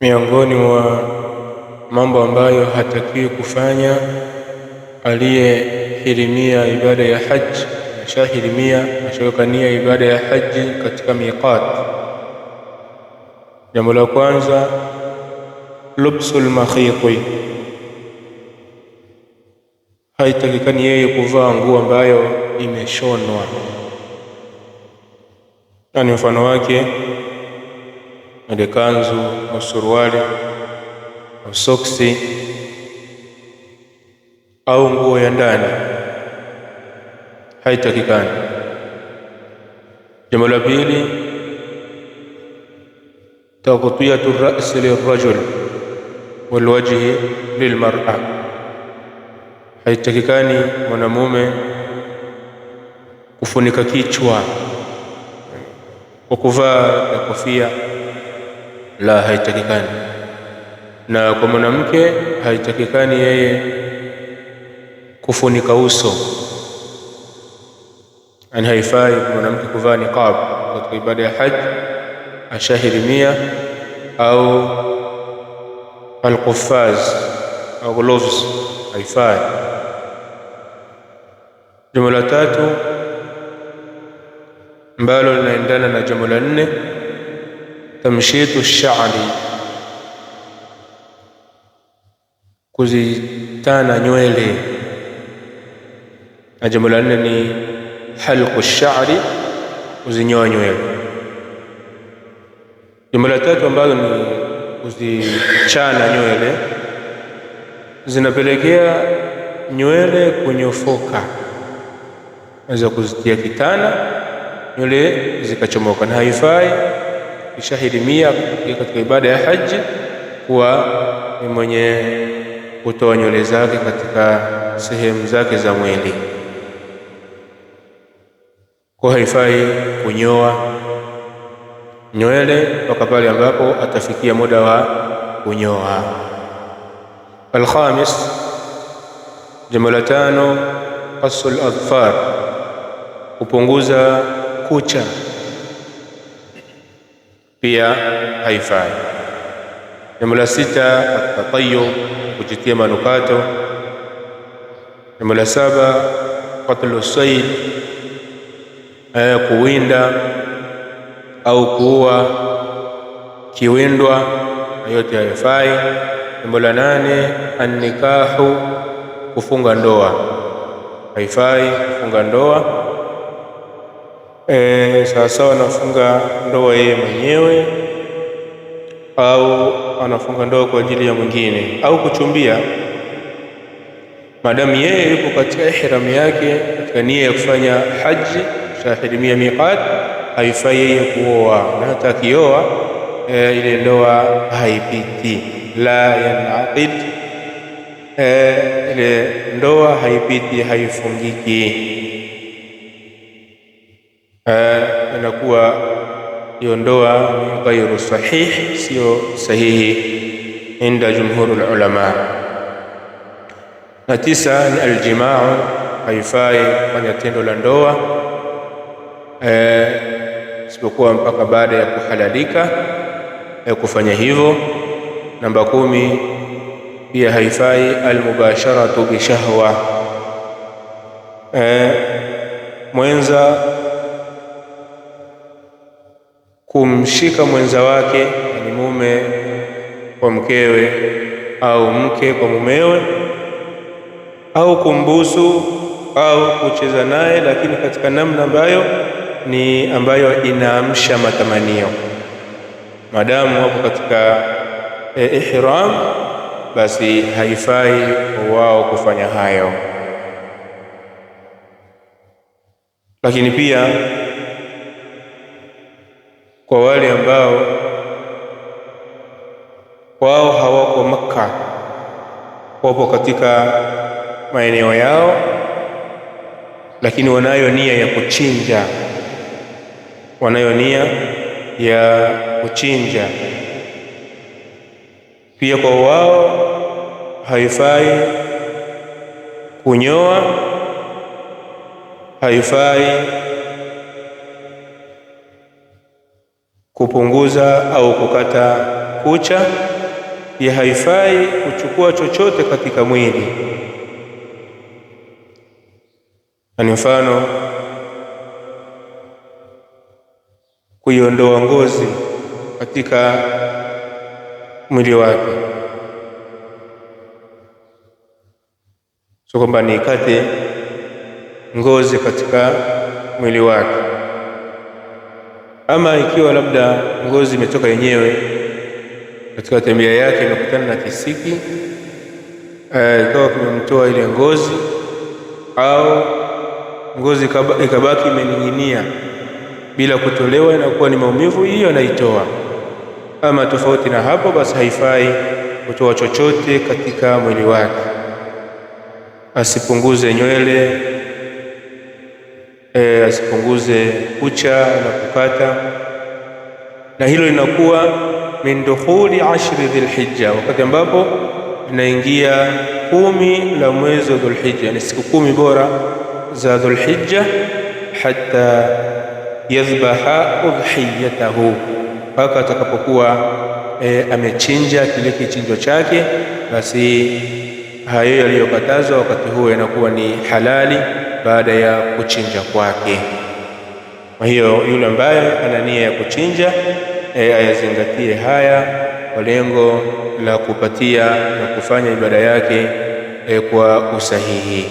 Miongoni mwa mambo ambayo hatakiwi kufanya aliyehirimia ibada ya haji, ashaweka nia ibada ya haji katika miqat. Jambo la kwanza, lubsul makhiti, haitakikani yeye kuvaa nguo ambayo imeshonwa. Yani mfano wake ile kanzu au suruali au soksi au nguo ya ndani, haitakikani. Jambo la pili, taghtiyatu ar-ra's lirrajul walwajhi lilmar'a, haitakikani mwanamume kufunika kichwa kwa kuvaa kofia, la, haitakikani. Na kwa mwanamke haitakikani yeye kufunika uso, yani haifai mwanamke kuvaa niqab katika ibada ya haji, ashahirimia, au alqufaz au gloves, haifai. Jambo la tatu ambalo linaendana na jambo la nne, tamshitu ash-sha'ri, kuzitana nywele. Na jambo la nne ni halqu ash-sha'ri, kuzinyoa nywele. Jambo la tatu ambalo ni kuzichana nywele, zinapelekea nywele kunyofoka, naweza kuzitia kitana nywele zikachomoka, na haifai kishahirimia katika ibada ya haji kuwa ni mwenye kutoa nywele zake katika sehemu zake za mwili. Kwa haifai kunyoa nywele mpaka pale ambapo atafikia muda wa kunyoa. Alkhamis, jambo la tano, qasul adfar, kupunguza kucha, pia haifai. Jambo la sita, atatayyub, kujitia manukato. Jambo la saba, qatlu sayd, kuwinda au kuua kiwindwa, yote haifai. Jambo la nane, annikahu, kufunga ndoa, haifai kufunga ndoa. Sawasawa anafunga ndoa yeye mwenyewe au anafunga ndoa kwa ajili ya mwingine au kuchumbia, maadamu yeye yupo katika ihram yake, katika nia ya kufanya haji, shahirimia miqat, haifai yeye kuoa. Na hata akioa ile ndoa haipiti, la yanaqid, ile ndoa haipiti, haifungiki. Inakuwa hiyo ndoa ni ghairu sahih, sio sahihi inda jumhurul ulama. Na tisa ni aljimaa, haifai kufanya tendo la ndoa isipokuwa mpaka baada ya kuhalalika kufanya hivyo. Namba 10, pia haifai almubasharatu bishahwa, mwenza kumshika mwenza wake, yani mume kwa mkewe au mke kwa mumewe, au kumbusu au kucheza naye, lakini katika namna ambayo inaamsha matamanio. Madamu wapo katika ihram, basi haifai wao kufanya hayo. Lakini pia kwa wale ambao wao hawako Makka, wapo katika maeneo yao, lakini wanayo nia ya kuchinja, pia kwa wao haifai kunyoa, haifai kupunguza au kukata kucha. Pia haifai kuchukua chochote katika mwili, ni mfano kuiondoa ngozi katika mwili wake, sio kwamba nikate ngozi katika mwili wake. Ama ikiwa labda ngozi imetoka yenyewe katika tembea yake, imekutana na kisiki ikawa kimemtoa ile ngozi, au ngozi ikabaki imening'inia bila kutolewa, inakuwa ni maumivu, hiyo anaitoa. Ama tofauti na hapo, basi haifai kutoa chochote katika mwili wake. Asipunguze nywele, asipunguze kucha na kukata, na hilo linakuwa min dukhuli ashri dhilhijja, wakati ambapo linaingia 10 la mwezi wa Dhulhijja, ni siku 10 bora za Dhulhijja, hatta yadhbaha udhiyatahu, mpaka atakapokuwa amechinja kile kichinjo chake, basi hayo yaliyokatazwa wakati huo yanakuwa ni halali baada ya kuchinja kwake. Kwa hiyo yule ambaye ana nia ya kuchinja ayazingatie haya kwa lengo la kupatia na kufanya ibada yake kwa usahihi.